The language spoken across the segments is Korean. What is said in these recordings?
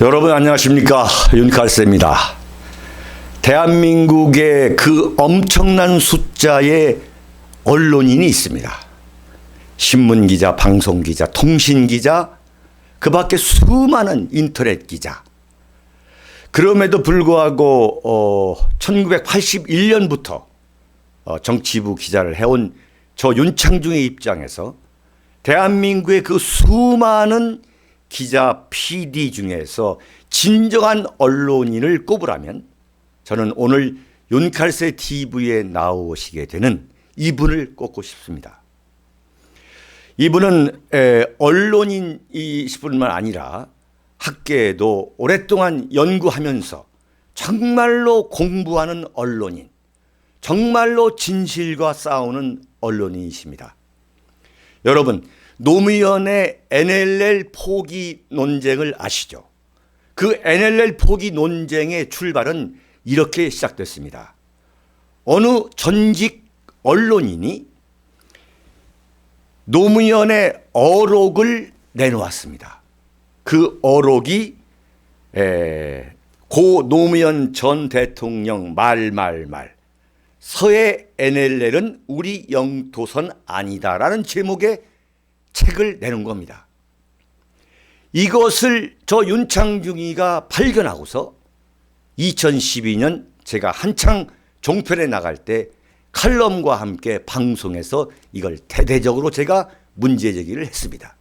여러분 안녕하십니까, 윤칼세입니다. 대한민국에 그 엄청난 숫자의 언론인이 있습니다. 신문기자, 방송기자, 통신기자, 그 밖에 수많은 인터넷 기자. 그럼에도 불구하고 1981년부터 정치부 기자를 해온 저 윤창중의 입장에서 대한민국의 그 수많은 기자, PD 중에서 진정한 언론인을 꼽으라면 저는 오늘 윤칼세 TV에 나오시게 되는 이분을 꼽고 싶습니다. 이분은 언론인이실 뿐만 아니라 학계에도 오랫동안 연구하면서 정말로 공부하는 언론인, 정말로 진실과 싸우는 언론인이십니다. 여러분, 노무현의 NLL 포기 논쟁을 아시죠? 그 NLL 포기 논쟁의 출발은 이렇게 시작됐습니다. 어느 전직 언론인이 노무현의 어록을 내놓았습니다. 그 어록이 고 노무현 전 대통령 말 서해 NLL은 우리 영토선 아니다라는 제목의 책을 내는 겁니다. 이것을 저 윤창중이가 발견하고서 2012년 제가 한창 종편에 나갈 때 칼럼과 함께 방송에서 이걸 대대적으로 제가 문제 제기를 했습니다.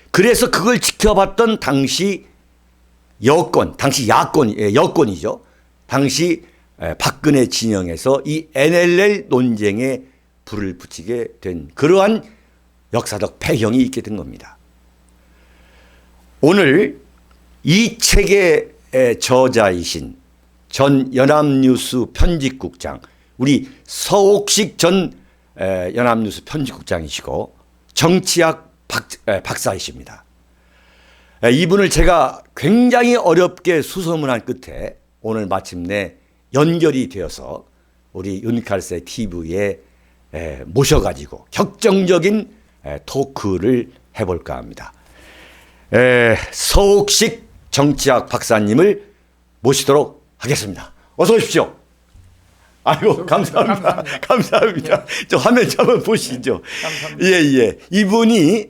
그래서 그걸 지켜봤던 당시 여권, 당시 여권이죠. 당시 박근혜 진영에서 이 NLL 논쟁에 불을 붙이게 된 그러한 역사적 배경이 있게 된 겁니다. 오늘 이 책의 저자이신 전 연합뉴스 편집국장, 우리 서옥식 전 연합뉴스 편집국장이시고 정치학 박사이십니다. 이분을 제가 굉장히 어렵게 수소문한 끝에 오늘 마침내 연결이 되어서 우리 윤칼세 TV에 모셔가지고 격정적인 토크를 해볼까 합니다. 서옥식 정치학 박사님을 모시도록 하겠습니다. 어서 오십시오. 아이고, 감사합니다. 감사합니다. 예. 저 화면 좀 한번 보시죠. 감사합니다. 예. 이분이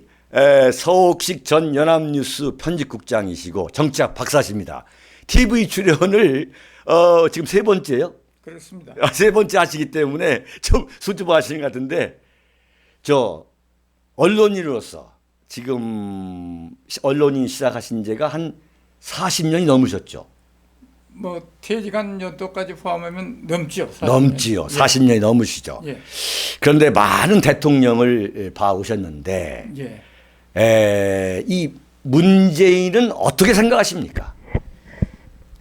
서옥식 전 연합뉴스 편집국장이시고 정치학 박사십니다. TV 출연을 지금 세 번째요? 그렇습니다. 세 번째 하시기 때문에 좀 수줍어하시는 것 같은데, 저 언론인으로서 지금 언론인 시작하신 지가 한 40년이 넘으셨죠? 뭐 퇴직한 연도까지 포함하면 넘지요. 40년. 넘지요. 40년이 넘으시죠. 예. 그런데 많은 대통령을 봐오셨는데, 이 문재인은 어떻게 생각하십니까?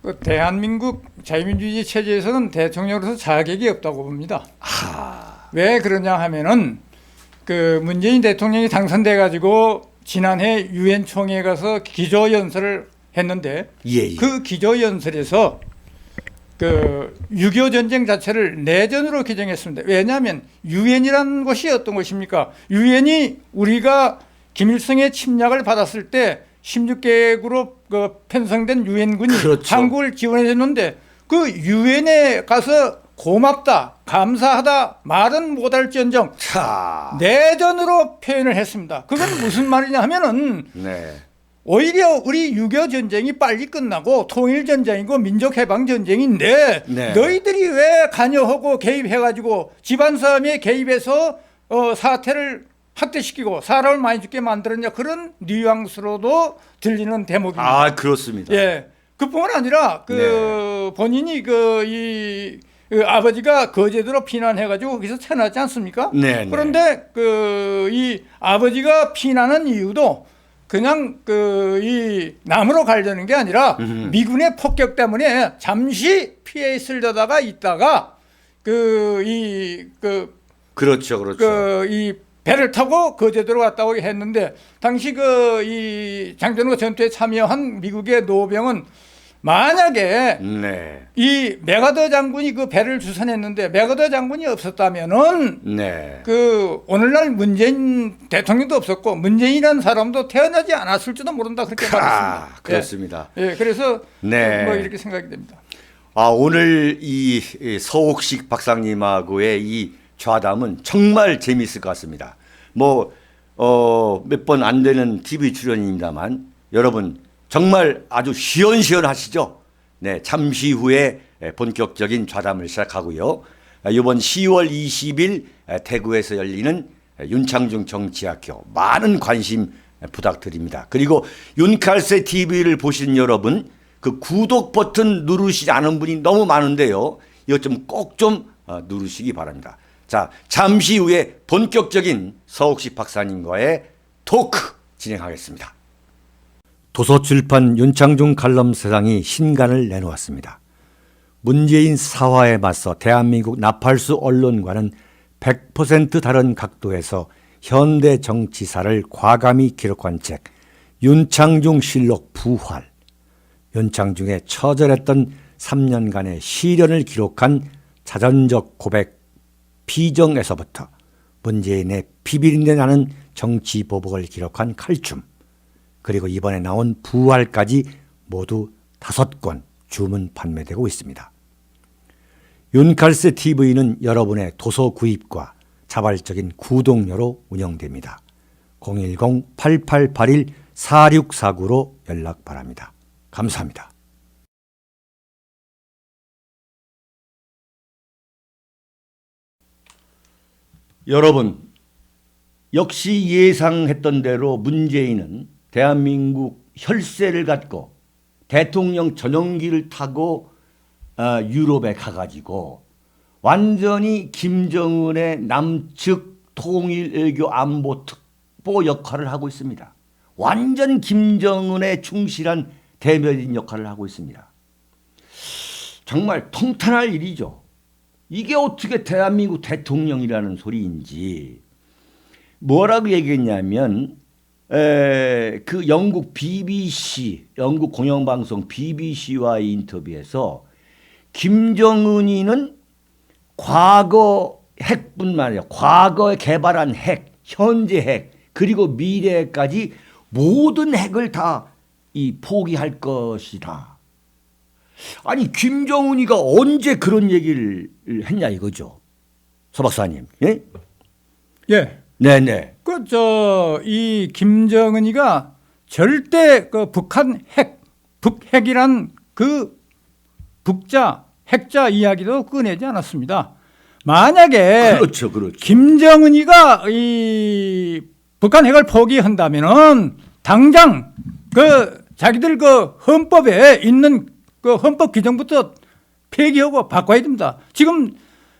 그 대한민국 자유민주주의 체제에서는 대통령으로서 자격이 없다고 봅니다. 왜 그러냐 하면은 그 문재인 대통령이 당선돼 가지고 지난해 유엔 총회에 가서 기조연설을 했는데 그 기조연설에서 그 6.25 전쟁 자체를 내전으로 규정했습니다. 왜냐하면 유엔이라는 것이 어떤 것입니까? 유엔이 우리가 김일성의 침략을 받았을 때 16개국으로 편성된 유엔군이 그렇죠. 한국을 지원해 줬는데 그 유엔에 가서 고맙다, 감사하다 말은 못할지언정 내전으로 표현을 했습니다. 그건 무슨 말이냐 하면은 오히려 우리 6.25 전쟁이 빨리 끝나고 통일전쟁이고 민족해방전쟁인데 너희들이 왜 관여하고 개입해가지고 집안싸움에 개입해서 사태를 확대시키고 사람을 많이 죽게 만들었냐, 그런 뉘앙스로도 들리는 대목입니다. 아, 그렇습니다. 예, 그뿐만 아니라 본인이 이 아버지가 거제도로 피난해가지고 거기서 태어났지 않습니까? 그런데 이 아버지가 피난한 이유도 그냥 이 남으로 가려는 게 아니라 미군의 폭격 때문에 잠시 피해 있으려다가 있다가 그렇죠. 이 배를 타고 거제도로 갔다고 했는데 당시 이 장전호 전투에 참여한 미국의 노병은 만약에 네. 이 메가더 장군이 그 배를 주선했는데 메가더 장군이 없었다면은 네. 그 오늘날 문재인 대통령도 없었고 문재인이라는 사람도 태어나지 않았을지도 모른다 그렇게 말했습니다. 그렇습니다. 예, 그래서 네. 뭐 이렇게 생각이 됩니다. 오늘 이 서옥식 박사님하고의 이 좌담은 정말 재미있을 것 같습니다. 뭐 몇 번 안 되는 TV 출연입니다만 여러분 정말 아주 시원시원하시죠? 네, 잠시 후에 본격적인 좌담을 시작하고요. 이번 10월 20일 대구에서 열리는 윤창중 정치학교 많은 관심 부탁드립니다. 그리고 윤칼세 TV를 보신 여러분 그 구독 버튼 누르시지 않은 분이 너무 많은데요. 이것 좀 꼭 좀 누르시기 바랍니다. 자, 잠시 후에 본격적인 서옥식 박사님과의 토크 진행하겠습니다. 도서출판 윤창중 칼럼 세상이 신간을 내놓았습니다. 문재인 사화에 맞서 대한민국 나팔수 언론과는 100% 다른 각도에서 현대 정치사를 과감히 기록한 책 윤창중 실록 부활. 윤창중의 처절했던 3년간의 시련을 기록한 자전적 고백 비정에서부터 문재인의 비비린내 나는 정치 보복을 기록한 칼춤, 그리고 이번에 나온 부활까지 모두 5권 주문 판매되고 있습니다. 윤칼세 TV는 여러분의 도서 구입과 자발적인 구독료로 운영됩니다. 010-8881-4649로 연락 바랍니다. 감사합니다. 여러분, 역시 예상했던 대로 문재인은 대한민국 혈세를 갖고 대통령 전용기를 타고 유럽에 가가지고 완전히 김정은의 남측 통일외교 안보 특보 역할을 하고 있습니다. 완전 김정은에 충실한 대변인 역할을 하고 있습니다. 정말 통탄할 일이죠. 이게 어떻게 대한민국 대통령이라는 소리인지. 뭐라고 얘기했냐면 그 영국 BBC, 영국 공영방송 BBC와의 인터뷰에서 김정은이는 과거 핵뿐만 아니라 과거에 개발한 핵, 현재 핵, 그리고 미래까지 모든 핵을 다 포기할 것이다. 아니 김정은이가 언제 그런 얘기를 했냐 이거죠, 서 박사님. 예? 예. 네네. 이 김정은이가 절대 그 북한 북핵이란 그 핵자 이야기도 꺼내지 않았습니다. 만약에 그렇죠. 김정은이가 이 북한 핵을 포기한다면은 당장 그 자기들 그 헌법에 있는 그 헌법 규정부터 폐기하고 바꿔야 됩니다. 지금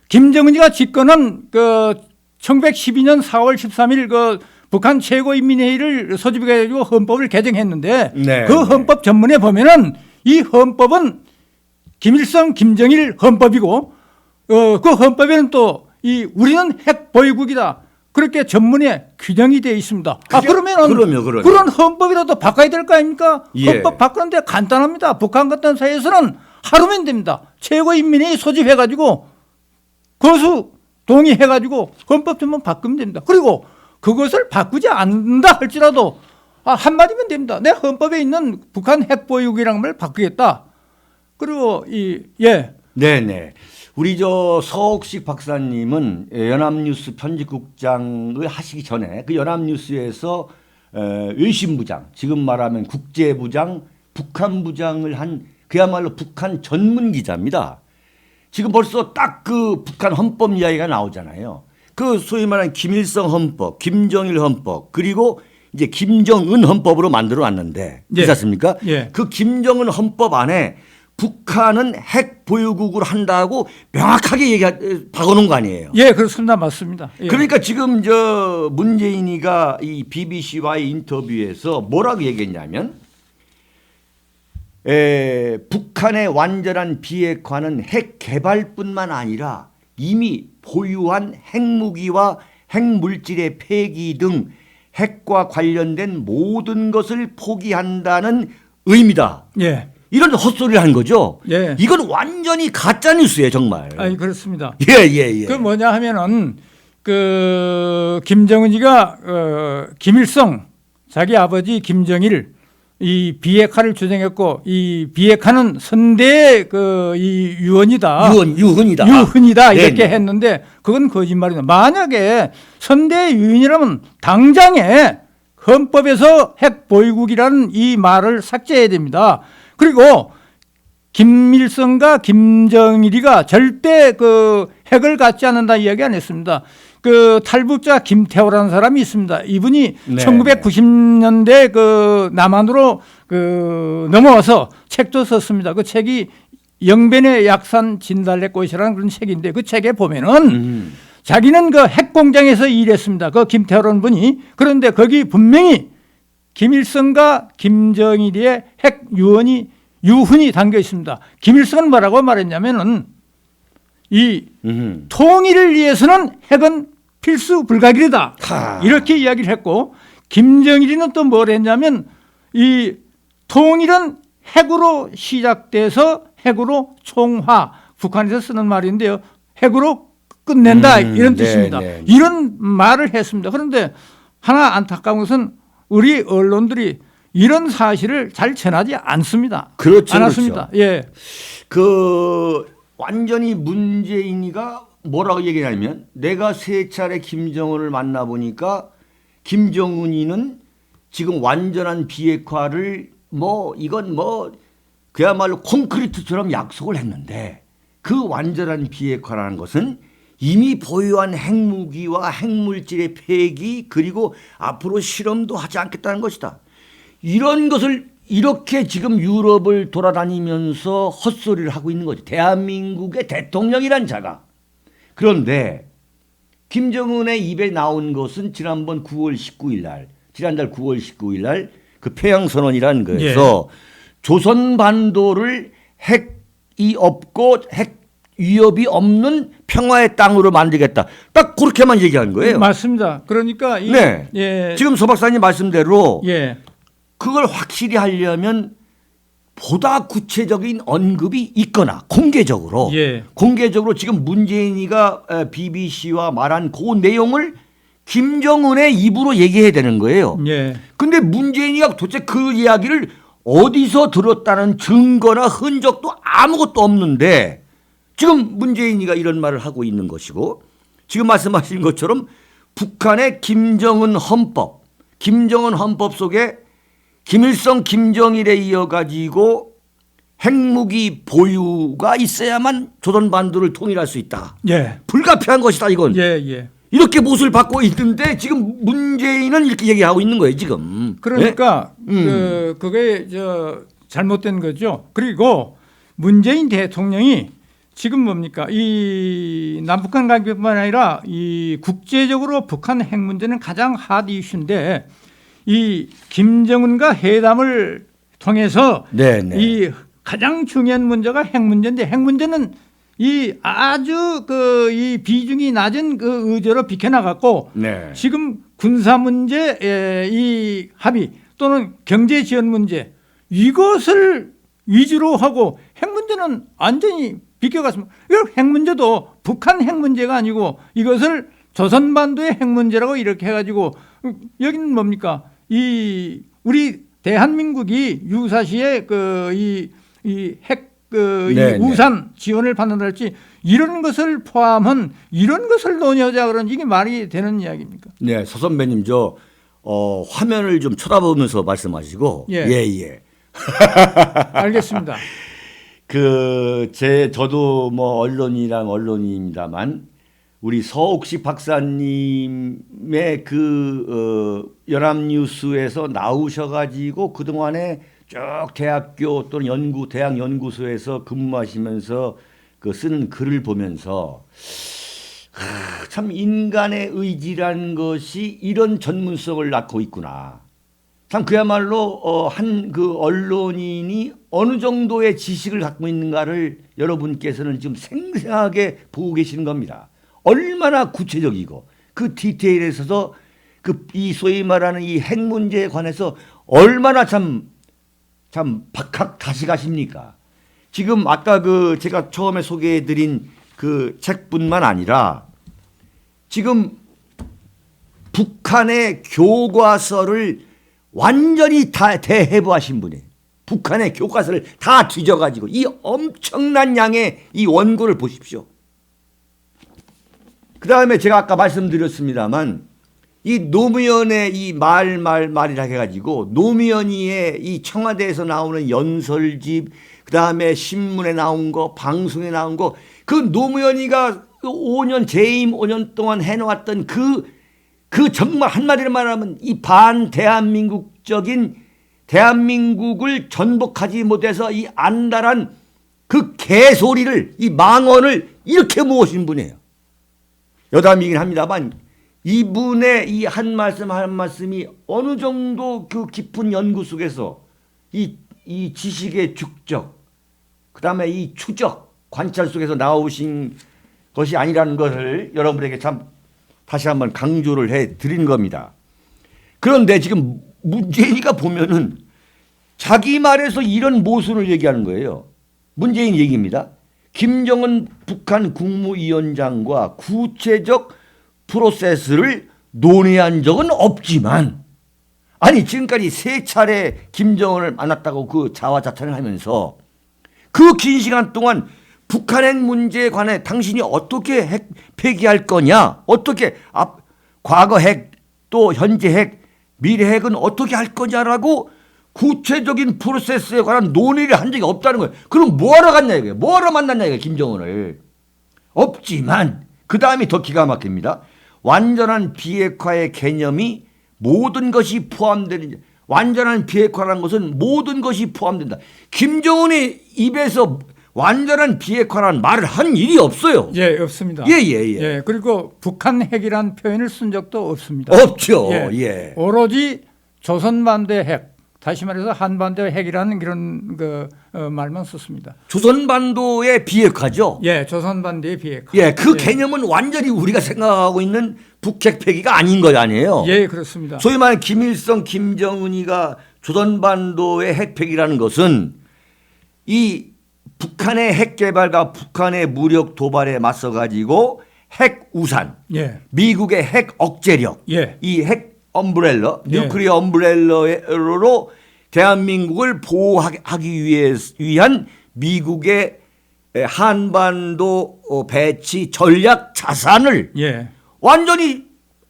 김정은이가 집권한 그 1912년 4월 13일 그 북한 최고인민회의를 소집해가지고 헌법을 개정했는데 네, 그 헌법 전문에 보면은 이 헌법은 김일성, 김정일 헌법이고 그 헌법에는 또 우리는 핵 보유국이다. 그렇게 전문에 규정이 되어 있습니다. 그러면은 그런 헌법이라도 바꿔야 될 거 아닙니까? 예. 헌법 바꾸는데 간단합니다. 북한 같은 사회에서는 하루면 됩니다. 최고인민회의 소집해가지고 거수 동의해가지고 헌법 전문 바꾸면 됩니다. 그리고 그것을 바꾸지 않는다 할지라도 한마디면 됩니다. 내 헌법에 있는 북한 핵 보유국이라는 걸 바꾸겠다. 그리고 네네. 우리 서옥식 박사님은 연합뉴스 편집국장을 하시기 전에 그 연합뉴스에서 외신부장, 지금 말하면 국제부장, 북한부장을 한 그야말로 북한 전문 기자입니다. 지금 벌써 딱 그 북한 헌법 이야기가 나오잖아요. 그 소위 말하는 김일성 헌법, 김정일 헌법, 그리고 이제 김정은 헌법으로 만들어 놨는데 그렇지 않습니까? 예. 그 김정은 헌법 안에 북한은 핵 보유국으로 한다고 명확하게 박아놓은 거 아니에요? 예, 그렇습니다. 맞습니다. 예. 그러니까 지금 문재인이가 이 BBC와의 인터뷰에서 뭐라고 얘기했냐면 북한의 완전한 비핵화는 핵 개발뿐만 아니라 이미 보유한 핵무기와 핵물질의 폐기 등 핵과 관련된 모든 것을 포기한다는 의미다. 예. 이런 헛소리를 한 거죠. 예. 이건 완전히 가짜 뉴스예요, 정말. 아니 그렇습니다. 예, 예, 예. 그 뭐냐 하면은 그 김정은이가 김일성 자기 아버지 김정일 이 비핵화를 주장했고 이 비핵화는 선대의 이 유언이다. 유흔이다. 유흔이다 이렇게 네네. 했는데 그건 거짓말이다. 만약에 선대의 유인이라면 당장에 헌법에서 핵 보유국이라는 이 말을 삭제해야 됩니다. 그리고 김일성과 김정일이가 절대 그 핵을 갖지 않는다 이야기 안 했습니다. 그 탈북자 김태호라는 사람이 있습니다. 이분이 네. 1990년대 그 남한으로 그 넘어와서 책도 썼습니다. 그 책이 영변의 약산 진달래꽃이라는 그런 책인데 그 책에 보면은 자기는 그 핵 공장에서 일했습니다. 그 김태호라는 분이. 그런데 거기 분명히 김일성과 김정일의 핵 유흔이 담겨 있습니다. 김일성은 뭐라고 말했냐면은 이 통일을 위해서는 핵은 필수 불가결이다. 이렇게 이야기를 했고 김정일이는 또 뭘 했냐면 이 통일은 핵으로 시작돼서 핵으로 총화. 북한에서 쓰는 말인데요. 핵으로 끝낸다 이런 뜻입니다. 네. 이런 말을 했습니다. 그런데 하나 안타까운 것은 우리 언론들이 이런 사실을 잘 전하지 않습니다. 그렇죠. 않았습니다. 예. 그 완전히 문재인이가 뭐라고 얘기하냐면 내가 세 차례 김정은을 만나보니까 김정은이는 지금 완전한 비핵화를 뭐 이건 뭐 그야말로 콘크리트처럼 약속을 했는데 그 완전한 비핵화라는 것은 이미 보유한 핵무기와 핵물질의 폐기 그리고 앞으로 실험도 하지 않겠다는 것이다. 이런 것을 이렇게 지금 유럽을 돌아다니면서 헛소리를 하고 있는 거죠. 대한민국의 대통령이란 자가. 그런데 김정은의 입에 나온 것은 지난달 9월 19일 날 그 평양선언이라는 거에서 조선 반도를 핵이 없고 핵 위협이 없는 평화의 땅으로 만들겠다. 딱 그렇게만 얘기한 거예요. 맞습니다. 그러니까 네. 예. 지금 서 박사님 말씀대로 예. 그걸 확실히 하려면 보다 구체적인 언급이 있거나 공개적으로 지금 문재인이가 BBC와 말한 그 내용을 김정은의 입으로 얘기해야 되는 거예요. 예. 근데 문재인이가 도대체 그 이야기를 어디서 들었다는 증거나 흔적도 아무것도 없는데 지금 문재인이가 이런 말을 하고 있는 것이고 지금 말씀하신 것처럼 북한의 김정은 헌법 속에 김일성, 김정일에 이어가지고 핵무기 보유가 있어야만 조선반도를 통일할 수 있다. 예. 불가피한 것이다 이건. 예. 이렇게 못을 받고 있는데 지금 문재인은 이렇게 얘기하고 있는 거예요 지금. 그러니까 그게 잘못된 거죠. 그리고 문재인 대통령이 지금 뭡니까 이 남북한 관계뿐만 아니라 이 국제적으로 북한 핵 문제는 가장 핫 이슈인데 이 김정은과 회담을 통해서 이 가장 중요한 문제가 핵 문제인데 핵 문제는 이 아주 이 비중이 낮은 그 의제로 비켜나갔고 지금 군사 문제 이 합의 또는 경제 지원 문제 이것을 위주로 하고 핵 문제는 완전히 비켜갔습니다. 이 핵 문제도 북한 핵 문제가 아니고 이것을 조선반도의 핵 문제라고 이렇게 해가지고 여기는 뭡니까 이 우리 대한민국이 유사시에 핵 우산 지원을 받는다랄지 이런 것을 포함한 이런 것을 논의하자 그런 이게 말이 되는 이야기입니까? 네, 서 선배님 화면을 좀 쳐다보면서 말씀하시고 예. 알겠습니다. 저도 뭐 언론인입니다만 우리 서옥식 박사님의 연합뉴스에서 나오셔가지고 그동안에 쭉 대학교 또는 대학 연구소에서 근무하시면서 쓰는 글을 보면서 참 인간의 의지라는 것이 이런 전문성을 낳고 있구나. 참 그야말로 한 언론인이 어느 정도의 지식을 갖고 있는가를 여러분께서는 지금 생생하게 보고 계시는 겁니다. 얼마나 구체적이고 그 디테일에 있어서 이 소위 말하는 이 핵 문제에 관해서 얼마나 참 참 박학 다시 가십니까? 지금 아까 제가 처음에 소개해드린 그 책뿐만 아니라 지금 북한의 교과서를 완전히 다 대해부하신 분이에요. 북한의 교과서를 다 뒤져가지고 이 엄청난 양의 이 원고를 보십시오. 그 다음에 제가 아까 말씀드렸습니다만 이 노무현의 이 말이라 해가지고 노무현이의 이 청와대에서 나오는 연설집, 그 다음에 신문에 나온 거, 방송에 나온 거, 그 노무현이가 5년 재임 5년 동안 해놓았던 그 정말 한마디로 말하면 이 반대한민국적인 대한민국을 전복하지 못해서 이 안달한 그 개소리를 이 망언을 이렇게 모으신 분이에요. 여담이긴 합니다만 이분의 이 한 말씀 한 말씀이 어느 정도 그 깊은 연구 속에서 이 지식의 축적, 그 다음에 이 추적, 관찰 속에서 나오신 것이 아니라는 것을 여러분에게 참 다시 한번 강조를 해 드린 겁니다. 그런데 지금 문재인이가 보면은 자기 말에서 이런 모순을 얘기하는 거예요. 문재인 얘기입니다. 김정은 북한 국무위원장과 구체적 프로세스를 논의한 적은 없지만, 아니 지금까지 3차례 김정은을 만났다고 그 자화자찬을 하면서 그 긴 시간 동안 북한 핵 문제에 관해 당신이 어떻게 핵 폐기할 거냐, 어떻게 과거 핵 또 현재 핵 미래 핵은 어떻게 할 거냐라고 구체적인 프로세스에 관한 논의를 한 적이 없다는 거예요. 그럼 뭐하러 갔냐 이거예요. 뭐하러 만났냐 이거예요. 김정은을. 없지만 그 다음이 더 기가 막힙니다. 완전한 비핵화의 개념이 모든 것이 포함되는, 완전한 비핵화라는 것은 모든 것이 포함된다. 김정은의 입에서 완전한 비핵화라는 말을 한 일이 없어요. 예, 없습니다. 예. 그리고 북한 핵이란 표현을 쓴 적도 없습니다. 없죠. 예. 오로지 조선반대 핵, 다시 말해서 한반도 핵이라는 그런 말만 썼습니다. 조선반도의 비핵화죠. 예, 조선반대의 비핵화. 예, 그 개념은 완전히 우리가 생각하고 있는 북핵 폐기가 아닌 거 아니에요. 예, 그렇습니다. 소위 말하는 김일성, 김정은이가 조선반도의 핵 폐기라는 것은 이 북한의 핵 개발과 북한의 무력 도발에 맞서 가지고 핵 우산, 예. 미국의 핵 억제력, 예. 이 핵 엄브렐러, 예. 뉴클리어 엄브렐러로 대한민국을 보호하기 위한 미국의 한반도 배치 전략 자산을 예. 완전히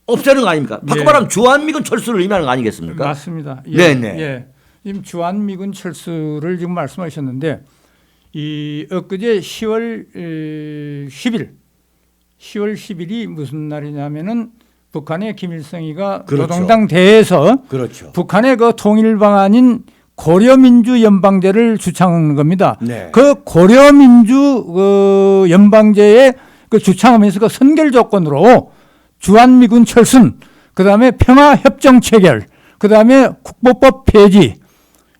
없애는 거 아닙니까? 바꿔 예. 말하면 주한미군 철수를 의미하는 거 아니겠습니까? 맞습니다. 예. 네네. 예. 지금 주한미군 철수를 지금 말씀하셨는데 이 엊그제 10월 10일이 무슨 날이냐면은 북한의 김일성이가 그렇죠. 노동당 대회에서 그렇죠. 북한의 그 통일 방안인 고려민주연방제를 주창한 겁니다. 네. 그 고려민주 연방제에 그 주창하면서 그 선결 조건으로 주한미군 철순, 그 다음에 평화협정 체결, 그 다음에 국보법 폐지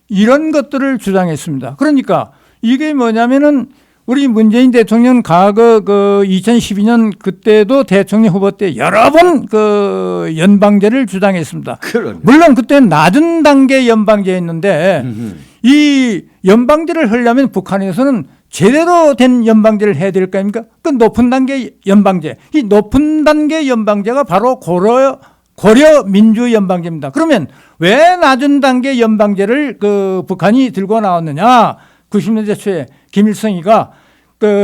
이런 것들을 주장했습니다. 그러니까 이게 뭐냐면은 우리 문재인 대통령 과거 2012년 그때도 대통령 후보 때 여러 번 그 연방제를 주장했습니다. 그러네. 물론 그때는 낮은 단계 연방제였는데 이 연방제를 하려면 북한에서는 제대로 된 연방제를 해야 될 거 아닙니까? 그 높은 단계 연방제. 이 높은 단계 연방제가 바로 고려 민주연방제입니다. 그러면 왜 낮은 단계 연방제를 그 북한이 들고 나왔느냐? 90년대 초에 김일성이가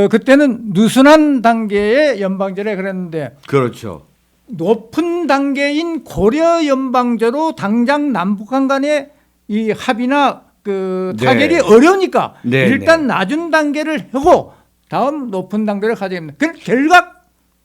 그때는 느슨한 단계의 연방제를 그랬는데 그렇죠. 높은 단계인 고려 연방제로 당장 남북한 간의 이 합의나 타결이 네. 어려우니까 네, 일단 낮은 단계를 하고 다음 높은 단계를 가져야 됩니다.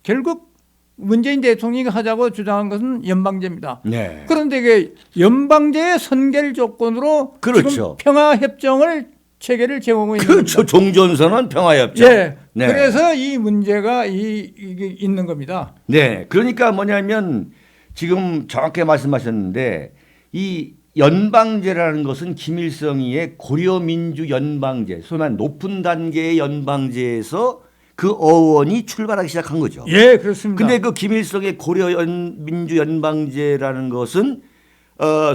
결국 문재인 대통령이 하자고 주장한 것은 연방제입니다. 네. 그런데 이게 연방제의 선결 조건으로 그렇죠. 지금 평화협정을 체계를 제공하고 있는 그렇죠. 겁니다. 종전선언 평화협정. 예. 네. 그래서 이 문제가 이게 있는 겁니다. 네. 그러니까 뭐냐면 지금 정확하게 말씀하셨는데 이 연방제라는 것은 김일성이의 고려민주연방제, 소위 말하는 높은 단계의 연방제에서 그 어원이 출발하기 시작한 거죠. 예, 그렇습니다. 근데 그 김일성의 고려민주연방제라는 것은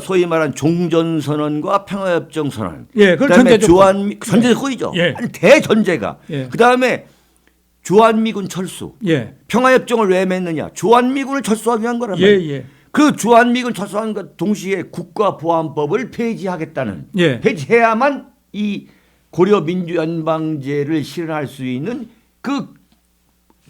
소위 말한 종전선언과 평화협정선언. 예, 그걸 그다음에 전제 조건. 전제조건이죠. 예. 아니, 대전제가. 예. 그다음에 주한미군 철수. 예. 평화협정을 왜 맺느냐? 주한미군을 철수하기 위한 거란 예, 말이에요. 예. 그 주한미군 철수하는 것 동시에 국가보안법을 폐지하겠다는. 예. 폐지해야만 이 고려민주연방제를 실현할 수 있는 그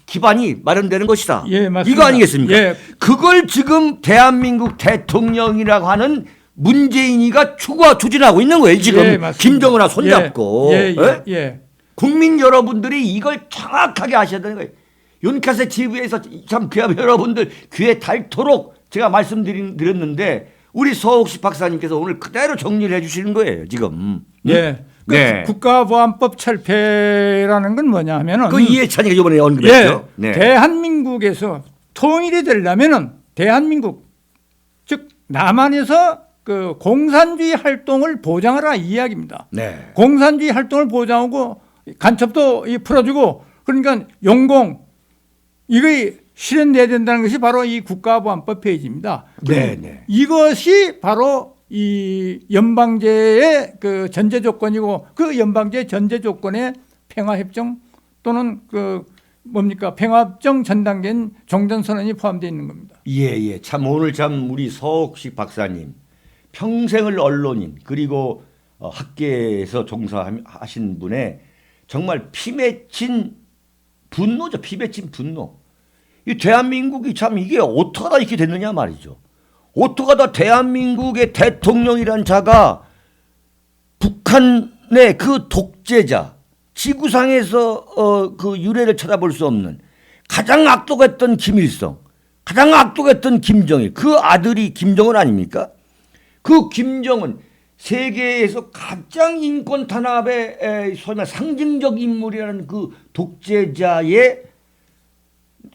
기반이 마련되는 것이다. 예, 맞습니다. 이거 아니겠습니까? 예. 그걸 지금 대한민국 대통령이라고 하는 문재인이가 추진하고 있는 거예요. 지금 예, 맞습니다. 김정은하고 손잡고. 예, 예, 예. 국민 여러분들이 이걸 정확하게 아셔야 되는 거예요. 윤카세 TV에서 참 여러분들 귀에 닳도록 제가 말씀드렸는데 우리 서옥식 박사님께서 오늘 그대로 정리를 해 주시는 거예요. 지금. 예. 그 네. 국가보안법 철폐라는 건 뭐냐 하면은 그 이해찬이가 이번에 언급했죠. 예, 대한민국에서 통일이 되려면은 대한민국 즉 남한에서 그 공산주의 활동을 보장하라 이 이야기입니다. 네. 공산주의 활동을 보장하고 간첩도 풀어주고 그러니까 용공 이거 실현돼야 된다는 것이 바로 이 국가보안법 페이지입니다. 네, 네. 이것이 바로 이 연방제의 그 전제 조건이고 그 연방제 전제 조건에 평화협정 또는 그 뭡니까 평화협정 전 단계인 종전선언이 포함되어 있는 겁니다. 예. 참 오늘 참 우리 서옥식 박사님 평생을 언론인 그리고 학계에서 종사하신 분의 정말 피 맺힌 분노죠. 피 맺힌 분노. 이 대한민국이 참 이게 어떡하다 이렇게 됐느냐 말이죠. 어떡하다 대한민국의 대통령이란 자가 북한의 그 독재자, 지구상에서 그 유례를 찾아볼 수 없는 가장 악독했던 김일성, 가장 악독했던 김정일, 그 아들이 김정은 아닙니까? 그 김정은 세계에서 가장 인권 탄압의 소위 말 상징적 인물이라는 그 독재자의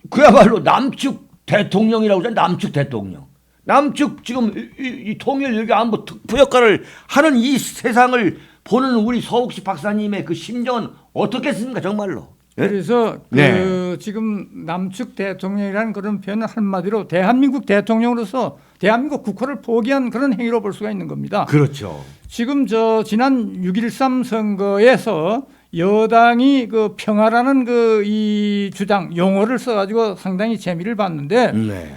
그야말로 남측 대통령이라고 하잖아요. 남측 대통령. 남측 지금 이 통일 여기 안보 특보 역할을 하는 이 세상을 보는 우리 서옥식 박사님의 그 심정은 어떻겠습니까 정말로. 예? 그래서 네. 그 지금 남측 대통령이라는 그런 표현은 한마디로 대한민국 대통령으로서 대한민국 국호를 포기한 그런 행위로 볼 수가 있는 겁니다. 그렇죠. 지금 저 지난 6.13 선거에서 여당이 그 평화라는 그 이 주장 용어를 써가지고 상당히 재미를 봤는데 네.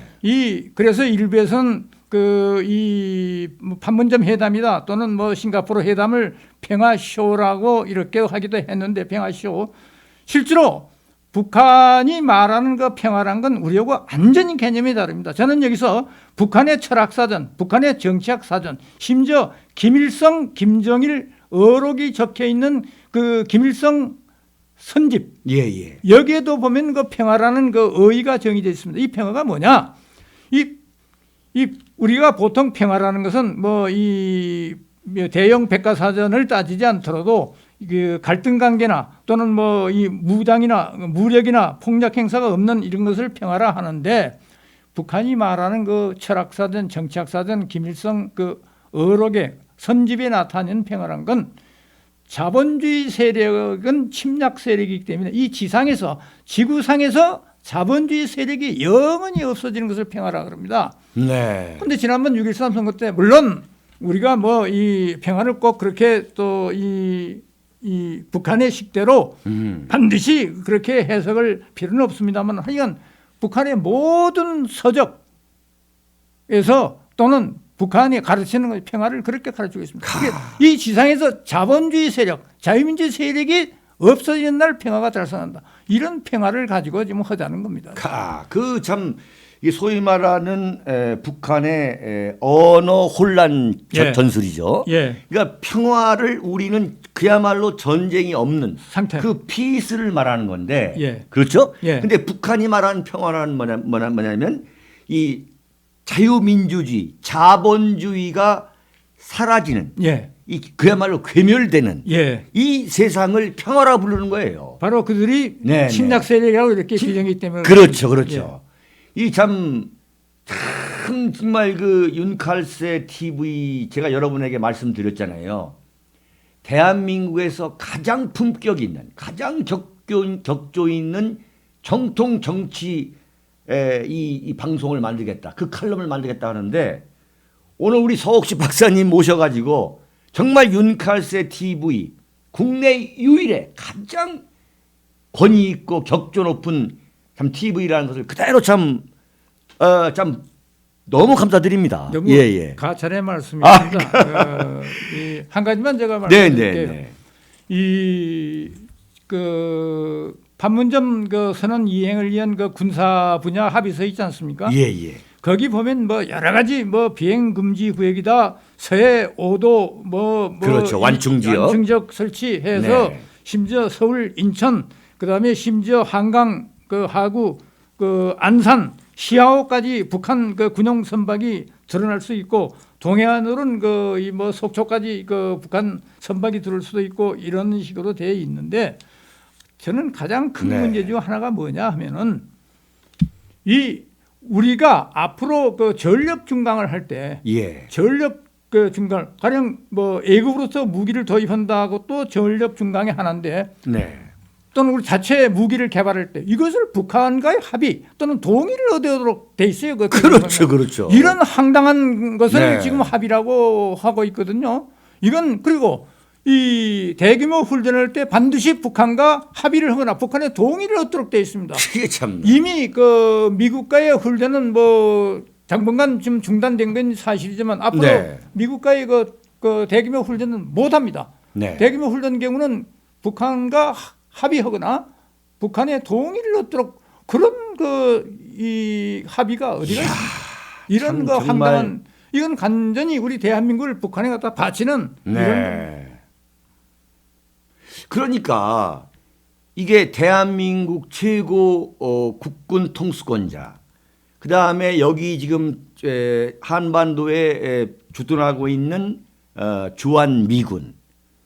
그래서 일부에서는 그 이 판문점 회담이다 또는 뭐 싱가포르 회담을 평화쇼라고 이렇게 하기도 했는데 평화쇼 실제로 북한이 말하는 그 평화란 건 우리하고 완전히 개념이 다릅니다. 저는 여기서 북한의 철학사전, 북한의 정치학사전, 심지어 김일성, 김정일 어록이 적혀 있는 그 김일성 선집 예. 여기에도 보면 그 평화라는 그 어휘가 정의되어 있습니다. 이 평화가 뭐냐? 이 우리가 보통 평화라는 것은 뭐 이 대형 백과사전을 따지지 않더라도 그 갈등 관계나 또는 뭐 이 무장이나 무력이나 폭력 행사가 없는 이런 것을 평화라 하는데 북한이 말하는 그 철학사전, 정치학사전, 김일성 그 어록의 선집에 나타낸 평화란 건 자본주의 세력은 침략 세력이기 때문에 이 지구상에서 자본주의 세력이 영원히 없어지는 것을 평화라 그럽니다. 네. 그런데 지난번 6.13 선거 때 물론 우리가 뭐 이 평화를 꼭 그렇게 또 이 북한의 식대로 반드시 그렇게 해석을 필요는 없습니다만 하여간 북한의 모든 서적에서 또는 북한이 가르치는 평화를 그렇게 가르치고 있습니다. 이 지상에서 자본주의 세력, 자유민주주의 세력이 없어지는 날 평화가 달성한다. 이런 평화를 가지고 지금 하자는 겁니다. 그 참 소위 말하는 북한의 언어 혼란 예. 전술이죠. 예. 그러니까 평화를 우리는 그야말로 전쟁이 없는 상태. 그 피스를 말하는 건데, 예. 그렇죠? 예. 근데 북한이 말하는 평화는 뭐냐면 이 자유민주주의, 자본주의가 사라지는, 예. 이 그야말로 괴멸되는 예. 이 세상을 평화라 부르는 거예요. 바로 그들이 네, 침략 세력이라고 이렇게 규정이기 때문에 그렇죠. 이 참 정말 그 윤칼세 TV 제가 여러분에게 말씀드렸잖아요. 대한민국에서 가장 품격 있는, 가장 격조 있는 정통 정치 이 방송을 만들겠다. 그 칼럼을 만들겠다 하는데 오늘 우리 서옥식 박사님 모셔가지고 정말 윤칼세 TV 국내 유일의 가장 권위 있고 격조 높은 참 TV라는 것을 그대로 참 너무 감사드립니다. 너무 예. 가찰의 말씀입니다. 한 가지만 제가 말씀드릴게요. 네. 그 판문점 그 선언 이행을 위한 그 군사 분야 합의서 있지 않습니까? 예. 거기 보면 뭐 여러 가지 뭐 비행 금지 구역이다, 서해 5도 그렇죠. 완충지역 설치해서 네. 심지어 서울, 인천, 그다음에 심지어 한강 그 하구 그 안산, 시아오까지 북한 그 군용 선박이 드러날 수 있고 동해안으로는 그 이 뭐 속초까지 그 북한 선박이 들어올 수도 있고 이런 식으로 되어 있는데 저는 가장 큰 네. 문제 중 하나가 뭐냐 하면은 이 우리가 앞으로 그 전력 중강을 할 때 예. 전력 그 중강 가령 뭐 외국으로서 무기를 도입한다고 또 전력 중강의 하나인데 네. 또는 우리 자체 무기를 개발할 때 이것을 북한과의 합의 또는 동의를 얻도록 돼 있어요. 그렇죠. 이런 황당한 것을 네. 지금 합의라고 하고 있거든요. 이건 그리고 이 대규모 훈련할 때 반드시 북한과 합의를 하거나 북한의 동의를 얻도록 돼 있습니다. 이게 참 이미 그 미국과의 훈련은 뭐 당분간 지금 중단된 건 사실이지만 앞으로 네. 미국과의 그 대규모 훈련은 못 합니다. 네. 대규모 훈련 경우는 북한과 합의하거나 북한의 동의를 얻도록 그런 이 합의가 어디가 있습니까? 이런 거 정말. 황당한 이건 완전히 우리 대한민국을 북한에 갖다 바치는 이런 네. 그러니까 이게 대한민국 최고 국군 통수권자, 그 다음에 여기 지금 한반도에 주둔하고 있는 주한미군,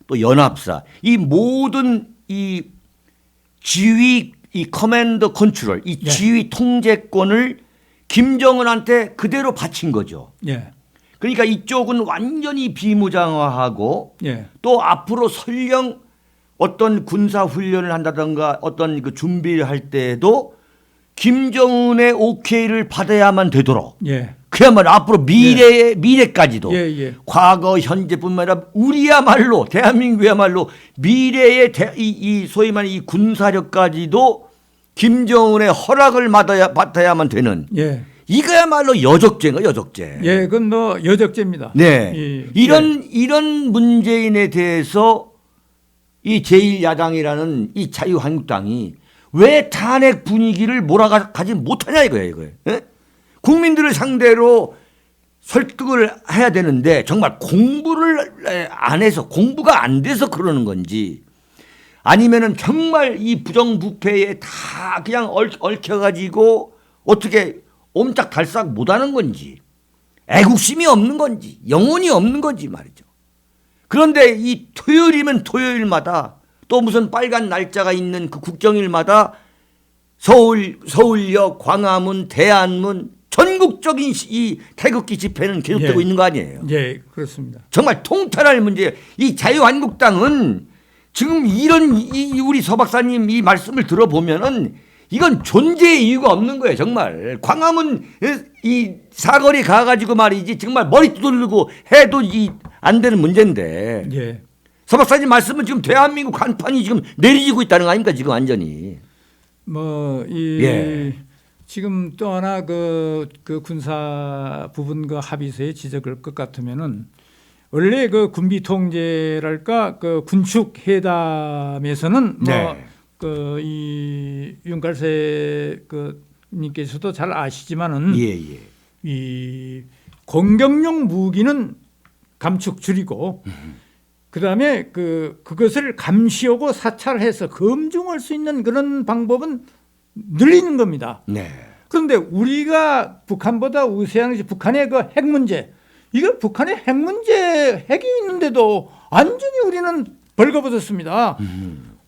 또 연합사, 이 모든 이 지휘, 이 커맨더 컨트롤, 이 네. 지휘 통제권을 김정은한테 그대로 바친 거죠. 예. 그러니까 이쪽은 완전히 비무장화하고 예. 또 앞으로 설령 어떤 군사 훈련을 한다든가 어떤 그 준비를 할 때에도 김정은의 오케이를 받아야만 되도록 예. 그야말로 앞으로 미래까지도 예. 과거 현재뿐만 아니라 우리야말로 대한민국이야말로 미래의 이 소위 말하는 이 군사력까지도 김정은의 허락을 받아야만 되는 예. 이거야말로 여적죄인가 여적죄. 예, 그건 뭐 여적죄입니다. 네. 이런 문재인에 대해서 이 제1야당이라는 이 자유한국당이 왜 탄핵 분위기를 몰아가지 못하냐 이거예요. 예? 국민들을 상대로 설득을 해야 되는데 정말 공부를 안 해서 공부가 안 돼서 그러는 건지 아니면은 정말 이 부정부패에 다 그냥 얽혀가지고 어떻게 옴짝달싹 못하는 건지 애국심이 없는 건지 영혼이 없는 건지 말이죠. 그런데 이 토요일이면 토요일마다 또 무슨 빨간 날짜가 있는 그 국경일마다 서울역, 광화문, 대안문 전국적인 이 태극기 집회는 계속되고 예. 있는 거 아니에요. 예, 그렇습니다. 정말 통탄할 문제예요. 이 자유한국당은 지금 이 우리 서 박사님 이 말씀을 들어보면은 이건 존재의 이유가 없는 거예요. 정말 광화문 이 사거리 가가지고 말이지 정말 머리 두들고 해도 안 되는 문제인데 예. 서 박사님 말씀은 지금 대한민국 간판이 지금 내리지고 있다는 거 아닙니까 지금 완전히. 예. 지금 또 하나 그 군사 부분 그 합의서에 지적할 것 같으면은 원래 그 군비 통제랄까 그 군축 회담에서는 네. 이 윤갈세 그 님께서도 잘 아시지만은 예. 이 공격용 무기는 감축 줄이고 그다음에 그것을 감시하고 사찰해서 검증할 수 있는 그런 방법은 늘리는 겁니다. 네. 그런데 우리가 북한보다 우세한 것이 북한의 그 핵 문제. 이거 북한의 핵 문제 핵이 있는데도 완전히 우리는 벌거벗었습니다.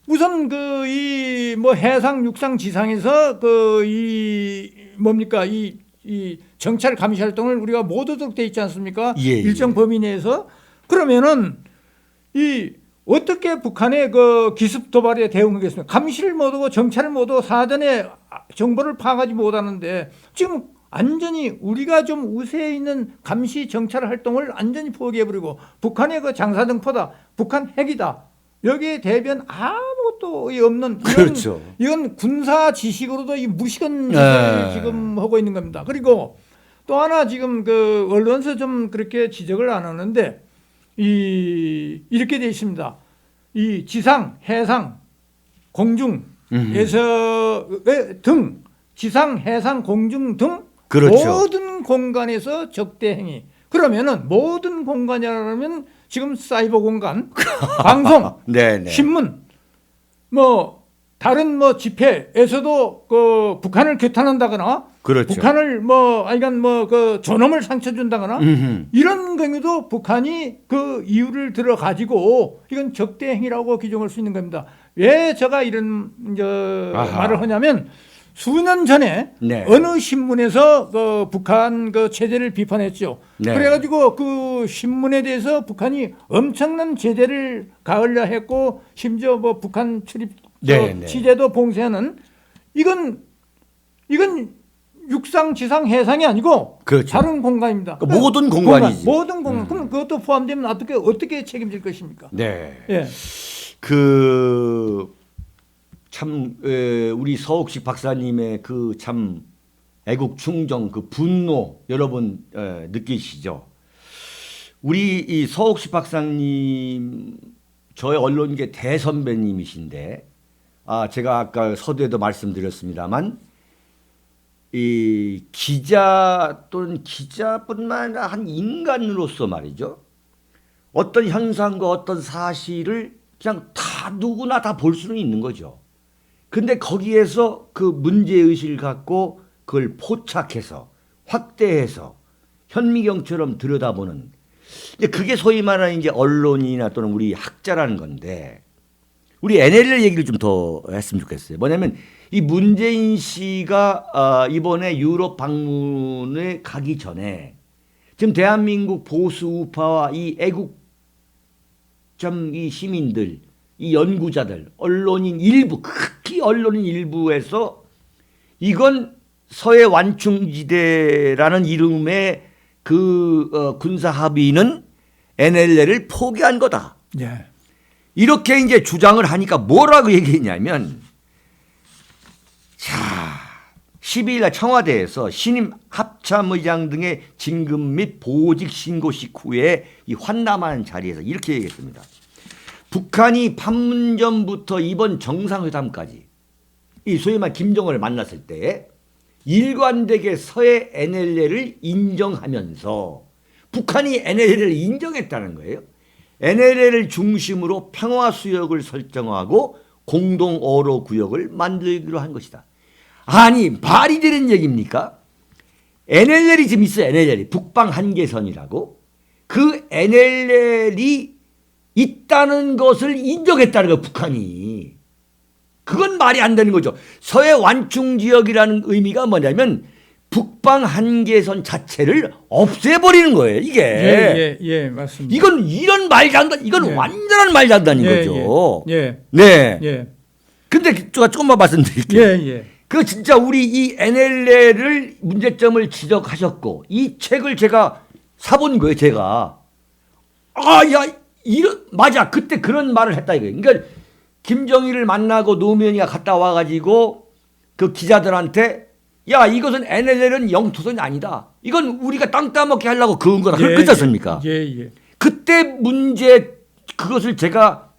우선 이 해상, 육상, 지상에서 이 정찰 감시 활동을 우리가 못 하도록 돼 있지 않습니까? 예. 일정 범위 내에서 그러면은 어떻게 북한의 그 기습 도발에 대응하겠습니까? 감시를 못하고 정찰을 못하고 사전에 정보를 파악하지 못하는데 지금 완전히 우리가 좀 우세에 있는 감시 정찰 활동을 완전히 포기해버리고 북한의 그 장사등포다, 북한 핵이다. 여기에 대변 아무것도 없는 그렇죠. 이건 군사 지식으로도 이 무식한 짓을 네. 지금 하고 있는 겁니다. 그리고 또 하나 지금 그 언론에서 좀 그렇게 지적을 안 하는데 이렇게 되어 있습니다. 이 지상, 해상, 공중에서 등 지상, 해상, 공중 등 그렇죠. 모든 공간에서 적대 행위. 그러면은 모든 공간이라면 지금 사이버 공간, 방송, 네네. 신문, 뭐 다른 뭐 집회에서도 그 북한을 규탄한다거나, 그렇죠. 북한을 뭐 아니간 뭐 그 존엄을 상처 준다거나 이런 경우도 북한이 그 이유를 들어 가지고 이건 적대 행위라고 규정할 수 있는 겁니다. 왜 제가 이런 말을 하냐면 수년 전에 네. 어느 신문에서 그 북한 그 체제를 비판했죠. 네. 그래가지고 그 신문에 대해서 북한이 엄청난 제재를 가하려 했고 심지어 뭐 북한 출입 네, 네. 취재도 봉쇄하는 이건 육상, 지상, 해상이 아니고 그렇죠. 다른 공간입니다. 그러니까 모든 공간이지. 모든 공간. 그럼 그것도 포함되면 어떻게 책임질 것입니까? 네. 예. 참 우리 서옥식 박사님의 그 참 애국 충정 그 분노 여러분 느끼시죠? 우리 이 서옥식 박사님 저의 언론계 대선배님이신데 제가 아까 서두에도 말씀드렸습니다만 이 기자 또는 기자뿐만 아니라 한 인간으로서 말이죠. 어떤 현상과 어떤 사실을 그냥 다 누구나 다 볼 수는 있는 거죠. 근데 거기에서 그 문제의식을 갖고 그걸 포착해서 확대해서 현미경처럼 들여다보는 그게 소위 말하는 이제 언론이나 또는 우리 학자라는 건데 우리 NLL 얘기를 좀 더 했으면 좋겠어요. 뭐냐면 이 문재인 씨가 이번에 유럽 방문에 가기 전에 지금 대한민국 보수 우파와 이 애국 이 시민들, 이 연구자들, 언론인 일부, 특히 언론인 일부에서 이건 서해 완충지대라는 이름의 그 군사 합의는 NLL을 포기한 거다. 예. 이렇게 이제 주장을 하니까 뭐라고 얘기했냐면, 자, 12일날 청와대에서 신임 합참의장 등의 진급 및 보직 신고식 후에 이 환담하는 자리에서 이렇게 얘기했습니다. 북한이 판문점부터 이번 정상회담까지 이 소위 말 김정은을 만났을 때 일관되게 서해 NLL을 인정하면서 북한이 NLL을 인정했다는 거예요. NLL을 중심으로 평화수역을 설정하고 공동 어로 구역을 만들기로 한 것이다. 아니 말이 되는 얘기입니까? NLL이 지금 있어요. NLL이 북방 한계선이라고. 그 NLL이 있다는 것을 인정했다는 거예요. 북한이. 그건 말이 안 되는 거죠. 서해 완충지역이라는 의미가 뭐냐면 북방 한계선 자체를 없애버리는 거예요. 이게. 예, 맞습니다. 이건 이런 말장난, 이건 예. 완전한 말장난인 예, 거죠. 예. 네. 예. 근데 제가 조금만 말씀드릴게요. 예. 그 진짜 우리 이 NLL을 문제점을 지적하셨고 이 책을 제가 사본 거예요. 제가. 맞아. 그때 그런 말을 했다 이거예요. 그러니까 김정일을 만나고 노무현이가 갔다 와가지고 그 기자들한테 야 이것은 NLL은 영토선이 아니다. 이건 우리가 땅 따먹게 하려고 그은 거다. 그렇지 않습니까? 예. 그때 문제 그것을 제가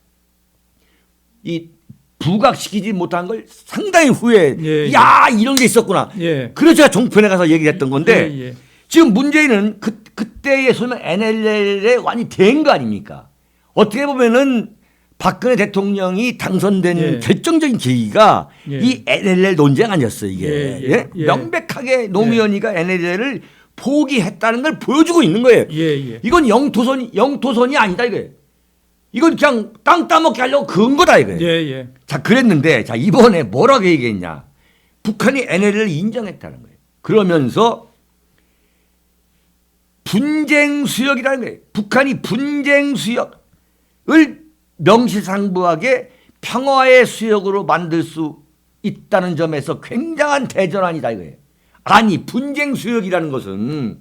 이 부각시키지 못한 걸 상당히 후회. 야 이런 게 있었구나. 그래서 제가 종편에 가서 얘기를 했던 건데 지금 문재인은 그때의 소위 NLL에 완이 된 거 아닙니까? 어떻게 보면은 박근혜 대통령이 당선된 결정적인 계기가 이 NLL 논쟁 아니었어요. 이게 명백하게 노무현이가 NLL을 포기했다는 걸 보여주고 있는 거예요. 이건 영토선이 아니다 이거예요. 이건 그냥 땅 따먹게 하려고 그은 거다 이거예요. 자 그랬는데 자 이번에 뭐라고 얘기했냐? 북한이 NLL을 인정했다는 거예요. 그러면서 분쟁 수역이라는 거예요. 북한이 분쟁 수역을 명시상부하게 평화의 수역으로 만들 수 있다는 점에서 굉장한 대전환이다 이거예요. 아니 분쟁 수역이라는 것은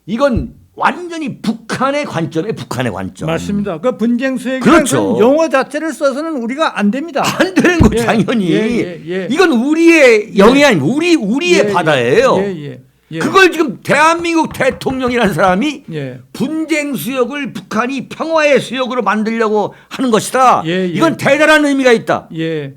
이건 완전히 북한의 관점에 북한의 관점. 맞습니다. 그 분쟁 수역이라는 그렇죠. 용어 자체를 써서는 우리가 안 됩니다. 안 되는 거 예, 당연히. 예. 이건 우리의 영향, 우리의 바다예요. 예. 그걸 지금 대한민국 대통령이라는 사람이 예. 분쟁 수역을 북한이 평화의 수역으로 만들려고 하는 것이다. 예. 이건 대단한 의미가 있다. 예.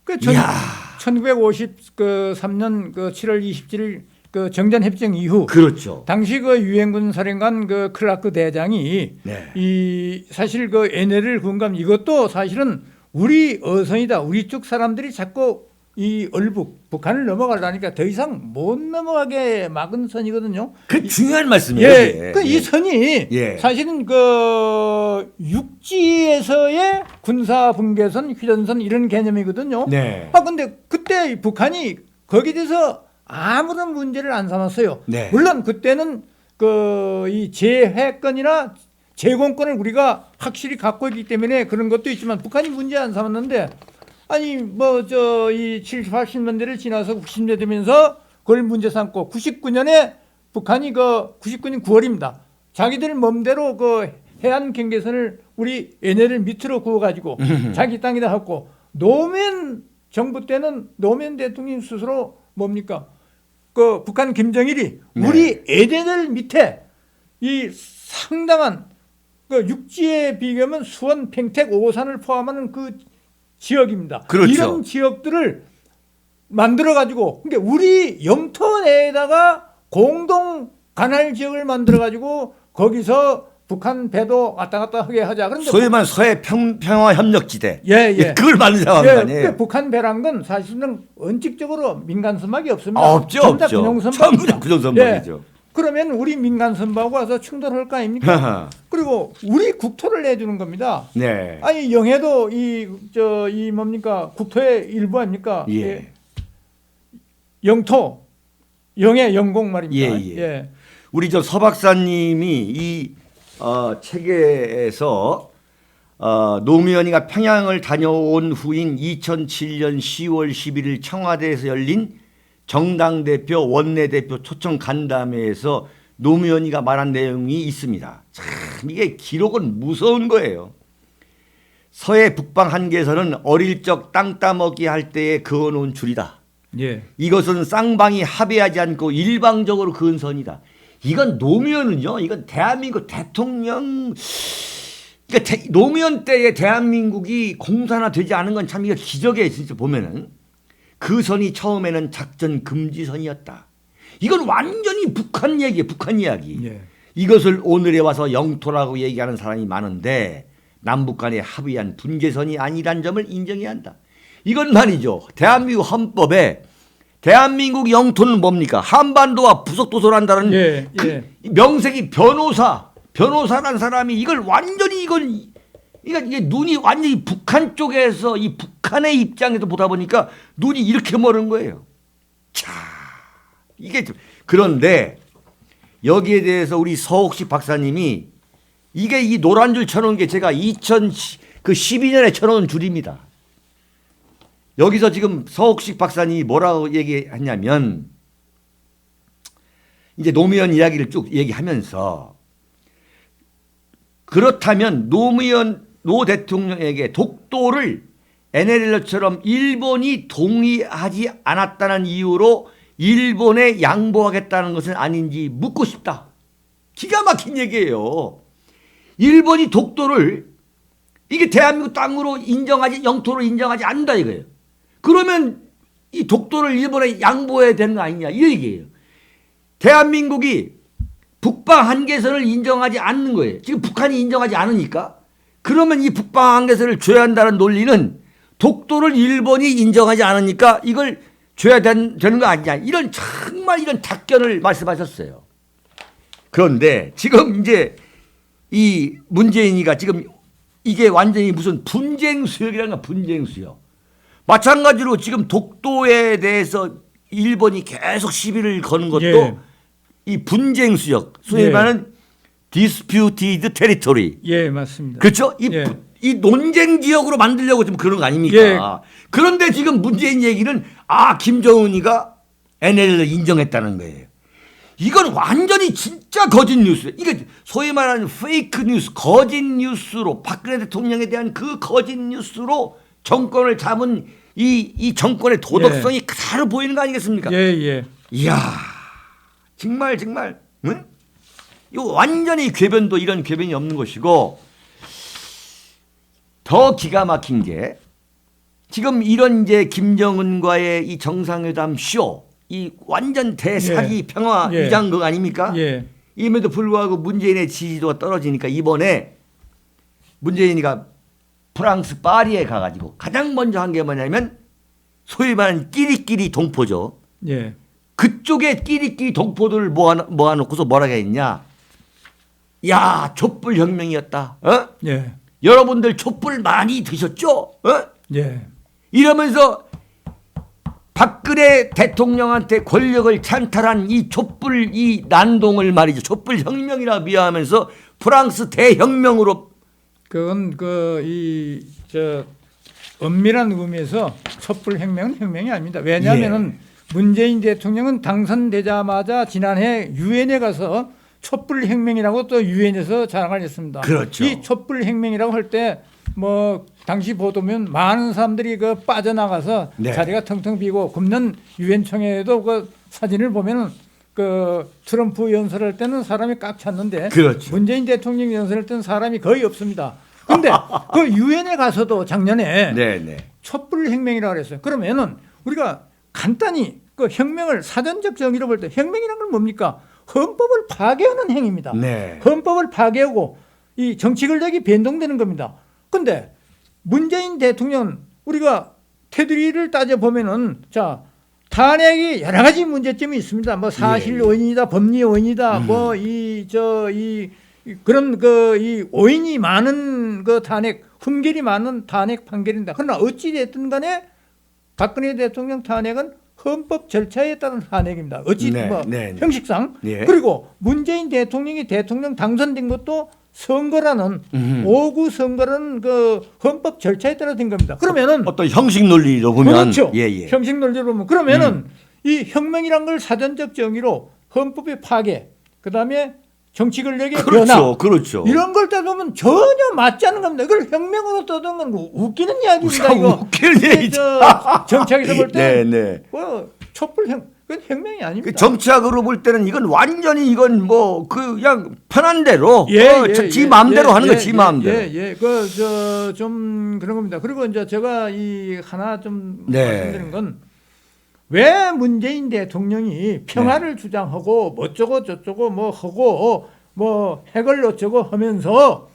그 이야. 1953년 그 7월 27일 그 정전협정 이후 그렇죠. 당시 그 유엔군 사령관 그 클라크 대장이 네. 이 사실 그 NLL 군감 이것도 사실은 우리 어선이다. 우리 쪽 사람들이 자꾸 이 얼북 북한을 넘어가려니까 더 이상 못 넘어가게 막은 선이거든요. 그 중요한 말씀이에요. 예, 그 이 선이 예. 사실은 그 육지에서의 군사 분계선, 휴전선 이런 개념이거든요. 네. 아 근데 그때 북한이 거기에 대해서 아무런 문제를 안 삼았어요. 네. 물론 그때는 그 이 제해권이나 제공권을 우리가 확실히 갖고 있기 때문에 그런 것도 있지만 북한이 문제 안 삼았는데 아니 뭐 저 이 70, 80년대를 지나서 90년대 되면서 그걸 문제 삼고 99년에 북한이 그 99년 9월입니다. 자기들 맘대로 그 해안 경계선을 우리 NLL 밑으로 그어가지고 자기 땅이다 하고 노무현 정부 때는 노무현 대통령 스스로 뭡니까? 그 북한 김정일이 네. 우리 NLL 밑에 이 상당한 그 육지에 비교하면 수원, 평택, 오산을 포함하는 그 지역입니다. 그렇죠. 이런 지역들을 만들어 가지고 그러니까 우리 영토 내에다가 공동 관할 지역을 만들어 가지고 거기서 북한 배도 왔다 갔다 하게 하자. 그런데 소위 말하는 서해 평화 협력지대. 예. 그걸 만든 상황 예, 아니에요. 근데 북한 배랑은 사실은 원칙적으로 민간 선박이 없습니다. 없죠. 전부 다 없죠. 군용 전부 선박입니다. 다 군용 선박이죠. 그러면 우리 민간 선박하고 와서 충돌할 거 아닙니까? 그리고 우리 국토를 내주는 겁니다. 네. 아니 영해도 이 뭡니까 국토의 일부 아닙니까? 예. 영토, 영해, 영공 말입니다. 예. 우리 저 서 박사님이 이 책에서 노무현이가 평양을 다녀온 후인 2007년 10월 11일 청와대에서 열린 정당 대표 원내대표 초청 간담회에서 노무현이가 말한 내용이 있습니다. 참 이게 기록은 무서운 거예요. 서해 북방 한계선은 어릴 적 땅 따먹기 할 때에 그어놓은 줄이다. 예. 이것은 쌍방이 합의하지 않고 일방적으로 그은 선이다. 이건 노무현은요. 이건 대한민국 대통령 그러니까 노무현 때의 대한민국이 공산화되지 않은 건 참 이거 기적이에요. 진짜 보면은 그 선이 처음에는 작전 금지선이었다. 이건 완전히 북한 얘기예요. 북한 이야기. 예. 이것을 오늘에 와서 영토라고 얘기하는 사람이 많은데 남북 간에 합의한 분계선이 아니란 점을 인정해야 한다. 이건 말이죠. 대한민국 헌법에 대한민국 영토는 뭡니까? 한반도와 부속도서란다는 예. 그 명색이 변호사라는 사람이 이걸 완전히 이게 눈이 완전히 북한 쪽에서 이 북한의 입장에서 보다 보니까 눈이 이렇게 멀은 거예요. 자, 이게 그런데 여기에 대해서 우리 서옥식 박사님이 이게 이 노란 줄 쳐놓은 게 제가 2012년에 쳐놓은 줄입니다. 여기서 지금 서옥식 박사님이 뭐라고 얘기했냐면 이제 노무현 이야기를 쭉 얘기하면서 그렇다면 노 대통령에게 독도를 NLL처럼 일본이 동의하지 않았다는 이유로 일본에 양보하겠다는 것은 아닌지 묻고 싶다. 기가 막힌 얘기예요. 일본이 독도를 이게 대한민국 땅으로 영토로 인정하지 않는다 이거예요. 그러면 이 독도를 일본에 양보해야 되는 거 아니냐 이 얘기예요. 대한민국이 북방 한계선을 인정하지 않는 거예요. 지금 북한이 인정하지 않으니까 그러면 이 북방 한계선을 줘야 한다는 논리는 독도를 일본이 인정하지 않으니까 이걸 줘야 되는 거 아니냐 정말 이런 답변을 말씀하셨어요. 그런데 지금 이제 이 문재인이가 지금 이게 완전히 무슨 분쟁 수역이라는 거야. 분쟁 수역. 마찬가지로 지금 독도에 대해서 일본이 계속 시비를 거는 것도 예. 이 분쟁 수역, 소위 말하는 disputed territory. 예, 맞습니다. 그렇죠? 이 논쟁 지역으로 만들려고 지금 그런 거 아닙니까? 예. 그런데 지금 문재인 얘기는 김정은이가 NLL을 인정했다는 거예요. 이건 완전히 진짜 거짓 뉴스. 이게 소위 말하는 페이크 뉴스, 거짓 뉴스로 박근혜 대통령에 대한 그 거짓 뉴스로 정권을 잡은 이 정권의 도덕성이 그대로 보이는 거 아니겠습니까? 예. 이야, 정말 응? 이거 완전히 궤변도 이런 궤변이 없는 것이고, 더 기가 막힌 게 지금 이런 이제 김정은과의 이 정상회담 쇼, 이 완전 대사기 평화 위장극 아닙니까? 예. 임에도 불구하고 문재인의 지지도가 떨어지니까 이번에 문재인이가 프랑스 파리에 가가지고 가장 먼저 한 게 뭐냐면 소위 말하는 끼리끼리 동포죠. 예. 그쪽에 끼리끼리 동포들을 모아놓고서 뭐라고 했냐? 야, 촛불 혁명이었다. 어? 예. 여러분들 촛불 많이 드셨죠? 어? 예. 이러면서 박근혜 대통령한테 권력을 찬탈한 이 촛불 이 난동을 말이죠. 촛불 혁명이라 비하하면서 프랑스 대혁명으로. 그건 엄밀한 의미에서 촛불 혁명은 혁명이 아닙니다. 왜냐하면은 문재인 대통령은 당선되자마자 지난해 유엔에 가서 촛불 혁명이라고 또 유엔에서 자랑을 했습니다. 그렇죠. 이 촛불 혁명이라고 할 때 뭐 당시 보도면 많은 사람들이 그 빠져나가서 자리가 텅텅 비고 굽는 유엔 총회에도 그 사진을 보면은 그 트럼프 연설할 때는 사람이 꽉 찼는데 그렇죠. 문재인 대통령 연설할 때는 사람이 거의 없습니다. 근데 그 유엔에 가서도 작년에 촛불 혁명이라고 그랬어요. 그러면은 우리가 간단히 그 혁명을 사전적 정의로 볼 때 혁명이란 건 뭡니까? 헌법을 파괴하는 행위입니다. 헌법을 파괴하고 이 정치 권력이 변동되는 겁니다. 근데 문재인 대통령 우리가 테두리를 따져 보면은 자 탄핵이 여러 가지 문제점이 있습니다. 뭐 사실 원인이다, 법리 원인이다, 뭐 이 그런 이 오인이 많은 그 탄핵, 흠결이 많은 탄핵 판결입니다. 그러나 어찌 됐든 간에 박근혜 대통령 탄핵은 헌법 절차에 따른 탄핵입니다. 어찌 형식상. 그리고 문재인 대통령이 대통령 당선된 것도 선거라는 5구 선거라는 그 헌법 절차에 따라 된 겁니다. 그러면은 어떤 형식 논리로 보면 그렇죠. 형식 논리로 보면 그러면은 이 혁명이란 걸 사전적 정의로 헌법의 파괴, 그다음에 정치 권력의 변화, 이런 걸 따져보면 전혀 맞지 않는 겁니다. 이걸 혁명으로 떠드는 건 웃기는 이야기입니다. 이거 웃기는 얘기죠. 정치학에서 볼 때 촛불 그건 혁명이 아닙니다. 정치학으로 볼 때는 이건 완전히 이건 뭐 그냥 편한 대로 지 마음대로 하는 거 지 마음대로. 좀 그런 겁니다. 그리고 이제 제가 이 하나 좀 말씀드리는 건 왜 문재인 대통령이 평화를 주장하고 뭐 어쩌고 저쩌고 뭐 하고 뭐 핵을 어쩌고 하면서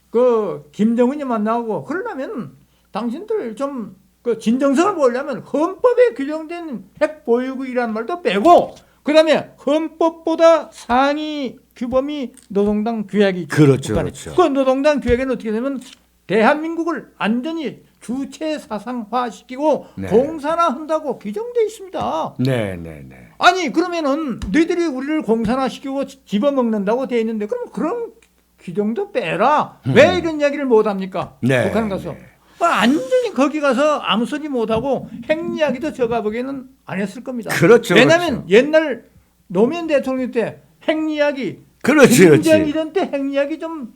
그 김정은이 만나고 그러려면 당신들 좀 그 진정성을 보려면 헌법에 규정된 핵 보유국이라는 말도 빼고 그다음에 헌법보다 상위 규범이 노동당 규약이 있죠. 그렇죠. 그 노동당 규약에는 어떻게 되면 대한민국을 완전히 주체 사상화시키고 공산화한다고 규정되어 있습니다. 아니 그러면은 너희들이 우리를 공산화시키고 집어먹는다고 되어 있는데 그럼 그런 규정도 빼라. 왜 이런 이야기를 못합니까? 북한 가서. 완전히 거기 가서 아무 소리 못하고 핵 이야기도 제가 보기에는 안 했을 겁니다. 왜냐하면 옛날 노무현 대통령 때 핵 이야기, 김정일 이런 때 핵 이야기 좀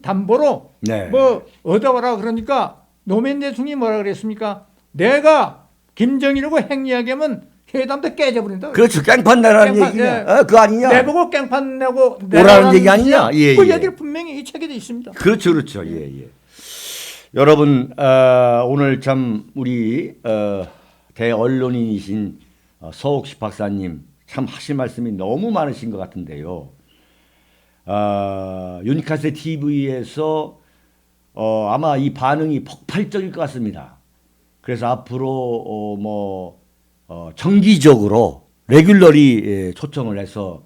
담보로 뭐 얻어와라 그러니까 노무현 대통령이 뭐라 그랬습니까? 내가 김정일하고 핵 이야기하면 회담도 깨져버린다. 그렇죠. 깽판 내라는 얘기냐? 그거 아니냐? 내보고 깽판 내고 오라는 얘기 아니냐? 그 이야기를 분명히 이 책에도 있습니다. 그렇죠. 여러분 오늘 참 우리 대언론인이신 서옥식 박사님 참 하실 말씀이 너무 많으신 것 같은데요. 유니카세 TV에서 아마 이 반응이 폭발적일 것 같습니다. 그래서 앞으로 정기적으로 레귤러리 초청을 해서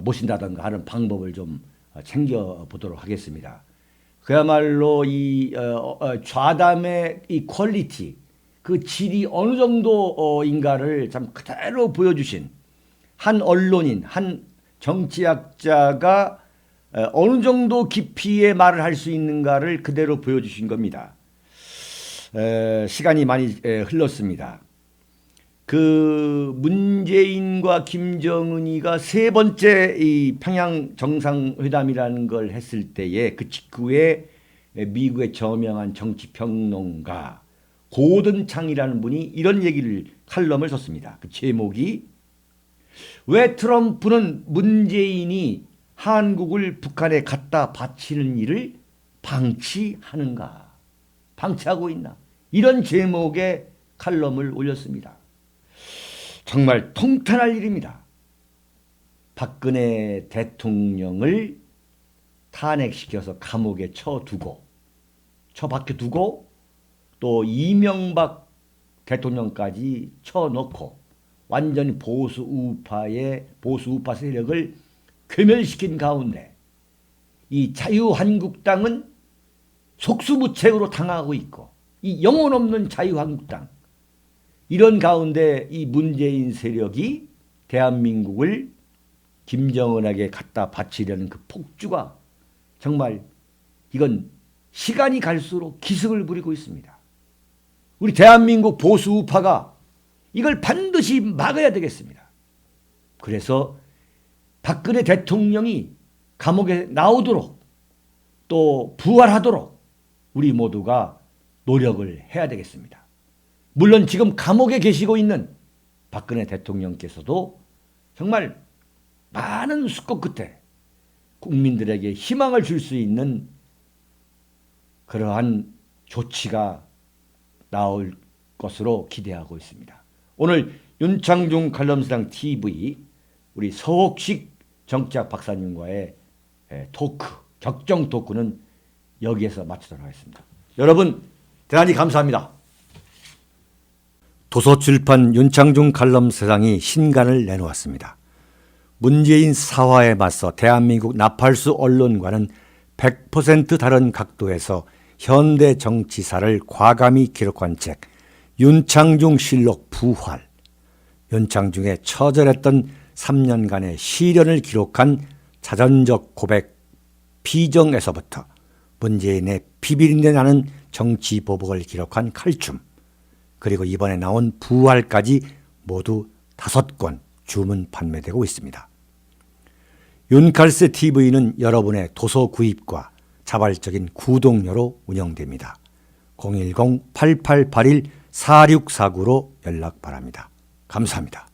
모신다든가 하는 방법을 좀 챙겨보도록 하겠습니다. 그야말로 이 좌담의 이 퀄리티, 그 질이 어느 정도인가를 참 그대로 보여주신 한 언론인, 한 정치학자가 어느 정도 깊이의 말을 할 수 있는가를 그대로 보여주신 겁니다. 시간이 많이 흘렀습니다. 그 문재인과 김정은이가 세 번째 이 평양 정상회담이라는 걸 했을 때에 그 직후에 미국의 저명한 정치평론가 고든창이라는 분이 이런 얘기를 칼럼을 썼습니다. 그 제목이 왜 트럼프는 문재인이 한국을 북한에 갖다 바치는 일을 방치하는가? 방치하고 있나? 이런 제목의 칼럼을 올렸습니다. 정말 통탄할 일입니다. 박근혜 대통령을 탄핵시켜서 감옥에 처박혀두고 또 이명박 대통령까지 쳐놓고 완전히 보수 우파 세력을 괴멸시킨 가운데 이 자유한국당은 속수무책으로 당하고 있고 이 영혼 없는 자유한국당 이런 가운데 이 문재인 세력이 대한민국을 김정은에게 갖다 바치려는 그 폭주가 정말 이건 시간이 갈수록 기승을 부리고 있습니다. 우리 대한민국 보수 우파가 이걸 반드시 막아야 되겠습니다. 그래서 박근혜 대통령이 감옥에 나오도록 또 부활하도록 우리 모두가 노력을 해야 되겠습니다. 물론 지금 감옥에 계시고 있는 박근혜 대통령께서도 정말 많은 수고 끝에 국민들에게 희망을 줄 수 있는 그러한 조치가 나올 것으로 기대하고 있습니다. 오늘 윤창중 칼럼스당 TV 우리 서옥식 정치학 박사님과의 토크, 격정 토크는 여기에서 마치도록 하겠습니다. 여러분 대단히 감사합니다. 도서출판 윤창중 칼럼스당이 신간을 내놓았습니다. 문재인 사화에 맞서 대한민국 나팔수 언론과는 100% 다른 각도에서 현대 정치사를 과감히 기록한 책 윤창중 실록 부활, 윤창중의 처절했던 3년간의 시련을 기록한 자전적 고백 피정에서부터 문재인의 비비린내 나는 정치 보복을 기록한 칼춤, 그리고 이번에 나온 부활까지 모두 5권 주문 판매되고 있습니다. 윤칼세 TV는 여러분의 도서 구입과 자발적인 구독료로 운영됩니다. 010-8881-4649로 연락 바랍니다. 감사합니다.